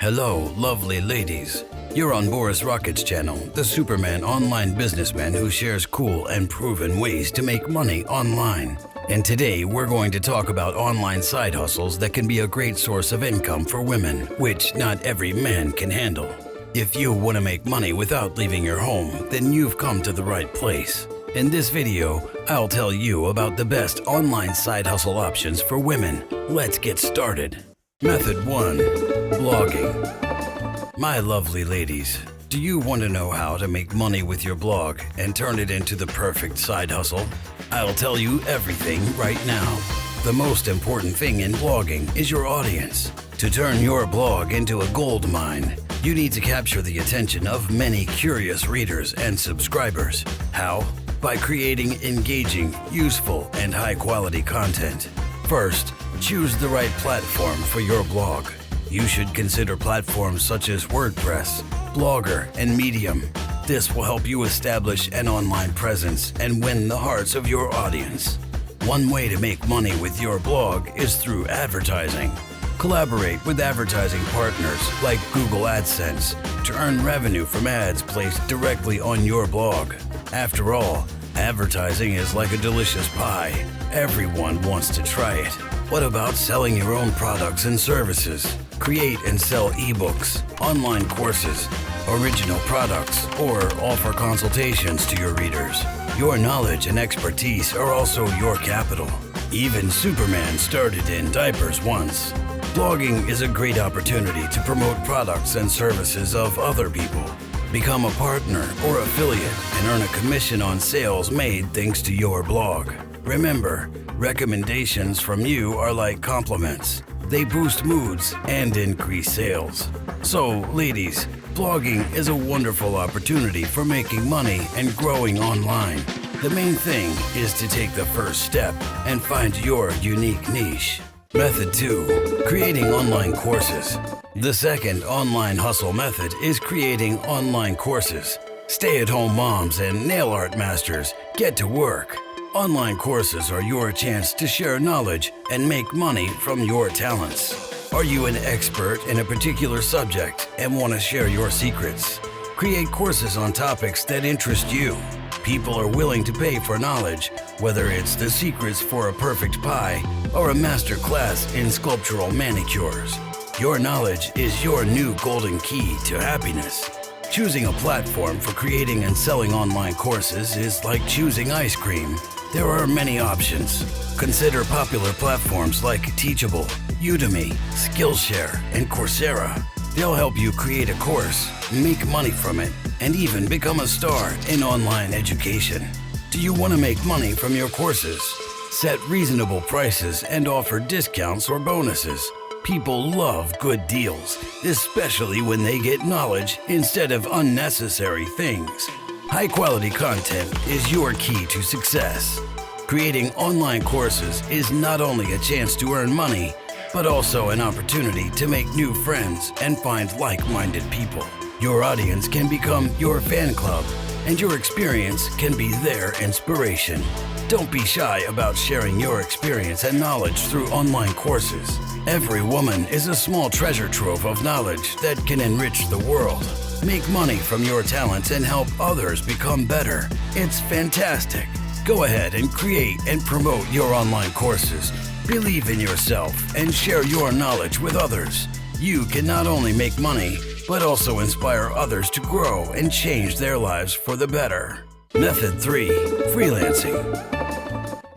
Hello, lovely ladies. You're on Boris Rocket's channel, the Superman online businessman who shares cool and proven ways to make money online. And today we're going to talk about online side hustles that can be a great source of income for women, which not every man can handle. If you want to make money without leaving your home, then you've come to the right place. In this video, I'll tell you about the best online side hustle options for women. Let's get started. Method 1. Blogging. My lovely ladies, do you want to know how to make money with your blog and turn it into the perfect side hustle? I'll tell you everything right now. The most important thing in blogging is your audience. To turn your blog into a gold mine, you need to capture the attention of many curious readers and subscribers. How? By creating engaging, useful, and high-quality content. First, choose the right platform for your blog. You should consider platforms such as WordPress, Blogger, and Medium. This will help you establish an online presence and win the hearts of your audience. One way to make money with your blog is through advertising. Collaborate with advertising partners like Google AdSense to earn revenue from ads placed directly on your blog. After all, advertising is like a delicious pie. Everyone wants to try it. What about selling your own products and services? Create and sell ebooks, online courses, original products, or offer consultations to your readers. Your knowledge and expertise are also your capital. Even Superman started in diapers once. Blogging is a great opportunity to promote products and services of other people. Become a partner or affiliate and earn a commission on sales made thanks to your blog. Remember, recommendations from you are like compliments. They boost moods and increase sales. So, ladies, blogging is a wonderful opportunity for making money and growing online. The main thing is to take the first step and find your unique niche. Method 2. Creating online courses. The second online hustle method is creating online courses. Stay-at-home moms and nail art masters, get to work. Online courses are your chance to share knowledge and make money from your talents. Are you an expert in a particular subject and want to share your secrets? Create courses on topics that interest you. People are willing to pay for knowledge, whether it's the secrets for a perfect pie or a master class in sculptural manicures. Your knowledge is your new golden key to happiness. Choosing a platform for creating and selling online courses is like choosing ice cream. There are many options. Consider popular platforms like Teachable, Udemy, Skillshare, and Coursera. They'll help you create a course, make money from it, and even become a star in online education. Do you want to make money from your courses? Set reasonable prices and offer discounts or bonuses. People love good deals, especially when they get knowledge instead of unnecessary things. High-quality content is your key to success. Creating online courses is not only a chance to earn money, but also an opportunity to make new friends and find like-minded people. Your audience can become your fan club, and your experience can be their inspiration. Don't be shy about sharing your experience and knowledge through online courses. Every woman is a small treasure trove of knowledge that can enrich the world. Make money from your talents and help others become better. It's fantastic. Go ahead and create and promote your online courses. Believe in yourself and share your knowledge with others. You can not only make money, but also inspire others to grow and change their lives for the better. Method 3. Freelancing.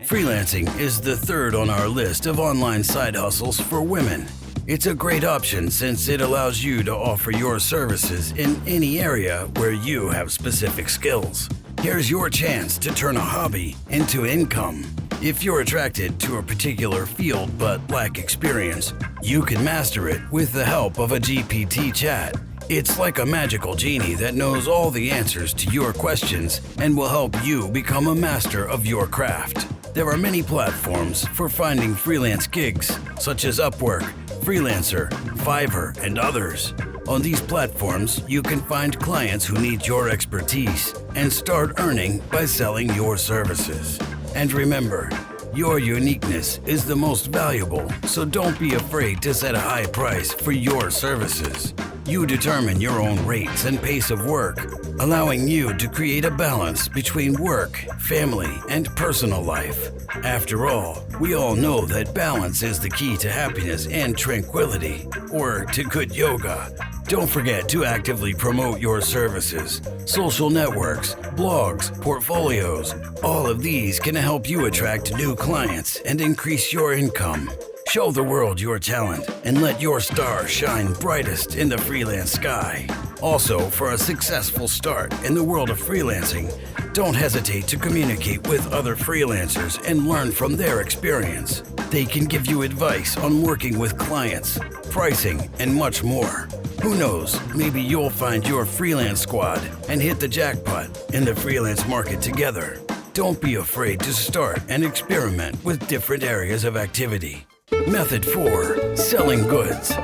Freelancing is the third on our list of online side hustles for women. It's a great option since it allows you to offer your services in any area where you have specific skills. Here's your chance to turn a hobby into income. If you're attracted to a particular field but lack experience, you can master it with the help of a GPT chat. It's like a magical genie that knows all the answers to your questions and will help you become a master of your craft. There are many platforms for finding freelance gigs, such as Upwork, Freelancer, Fiverr, and others. On these platforms, you can find clients who need your expertise and start earning by selling your services. And remember, Your uniqueness is the most valuable, so don't be afraid to set a high price for your services. You determine your own rates and pace of work, allowing you to create a balance between work, family, and personal life. After all, we all know that balance is the key to happiness and tranquility, or to good yoga. Don't forget to actively promote your services. Social networks, blogs, portfolios, all of these can help you attract new clients and increase your income. Show the world your talent and let your star shine brightest in the freelance sky. Also, for a successful start in the world of freelancing, don't hesitate to communicate with other freelancers and learn from their experience. They can give you advice on working with clients, pricing, and much more. Who knows, maybe you'll find your freelance squad and hit the jackpot in the freelance market together. Don't be afraid to start and experiment with different areas of activity. Method 4. Selling goods.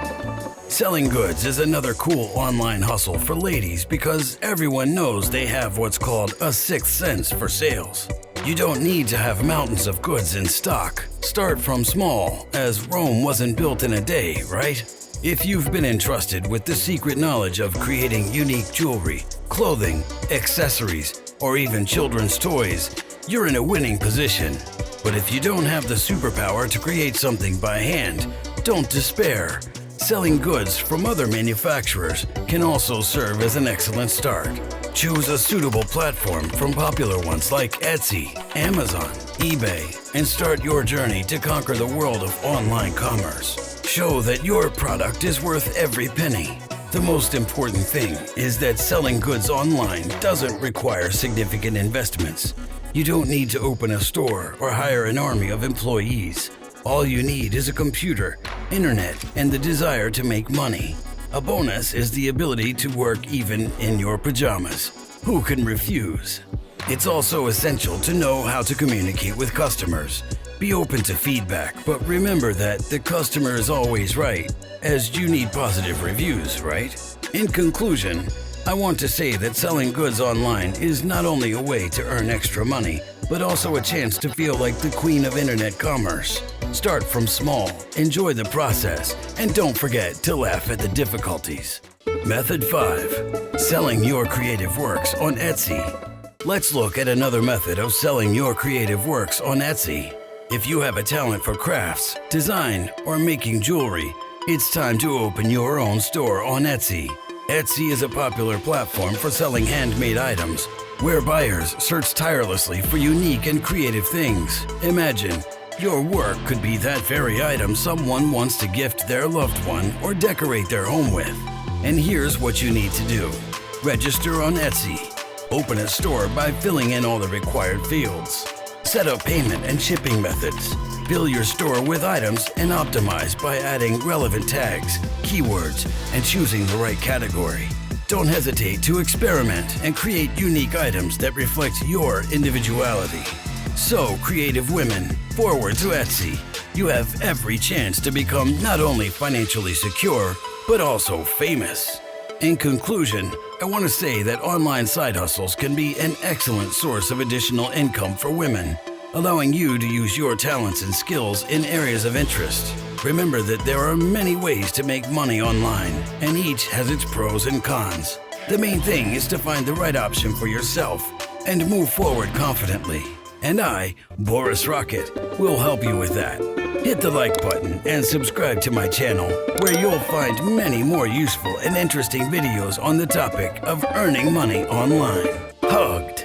Selling goods is another cool online hustle for ladies because everyone knows they have what's called a sixth sense for sales. You don't need to have mountains of goods in stock. Start from small, as Rome wasn't built in a day, right? If you've been entrusted with the secret knowledge of creating unique jewelry, clothing, accessories, or even children's toys, you're in a winning position. But if you don't have the superpower to create something by hand, don't despair. Selling goods from other manufacturers can also serve as an excellent start. Choose a suitable platform from popular ones like Etsy, Amazon, eBay, and start your journey to conquer the world of online commerce. Show that your product is worth every penny. The most important thing is that selling goods online doesn't require significant investments. You don't need to open a store or hire an army of employees. All you need is a computer, internet, and the desire to make money. A bonus is the ability to work even in your pajamas. Who can refuse? It's also essential to know how to communicate with customers. Be open to feedback, but remember that the customer is always right, as you need positive reviews, right? In conclusion, I want to say that selling goods online is not only a way to earn extra money, but also a chance to feel like the queen of internet commerce. Start from small, enjoy the process, and don't forget to laugh at the difficulties. Method 5. Selling your creative works on Etsy. Let's look at another method of selling your creative works on Etsy. If you have a talent for crafts, design, or making jewelry, it's time to open your own store on Etsy. Etsy is a popular platform for selling handmade items, where buyers search tirelessly for unique and creative things. Imagine, your work could be that very item someone wants to gift their loved one or decorate their home with. And here's what you need to do. Register on Etsy. Open a store by filling in all the required fields. Set up payment and shipping methods. Fill your store with items and optimize by adding relevant tags, keywords, and choosing the right category. Don't hesitate to experiment and create unique items that reflect your individuality. So, creative women, forward to Etsy. You have every chance to become not only financially secure, but also famous. In conclusion, I want to say that online side hustles can be an excellent source of additional income for women, allowing you to use your talents and skills in areas of interest. Remember that there are many ways to make money online, and each has its pros and cons. The main thing is to find the right option for yourself and move forward confidently. And I, Boris Rocket, will help you with that. Hit the like button and subscribe to my channel, where you'll find many more useful and interesting videos on the topic of earning money online. Hug!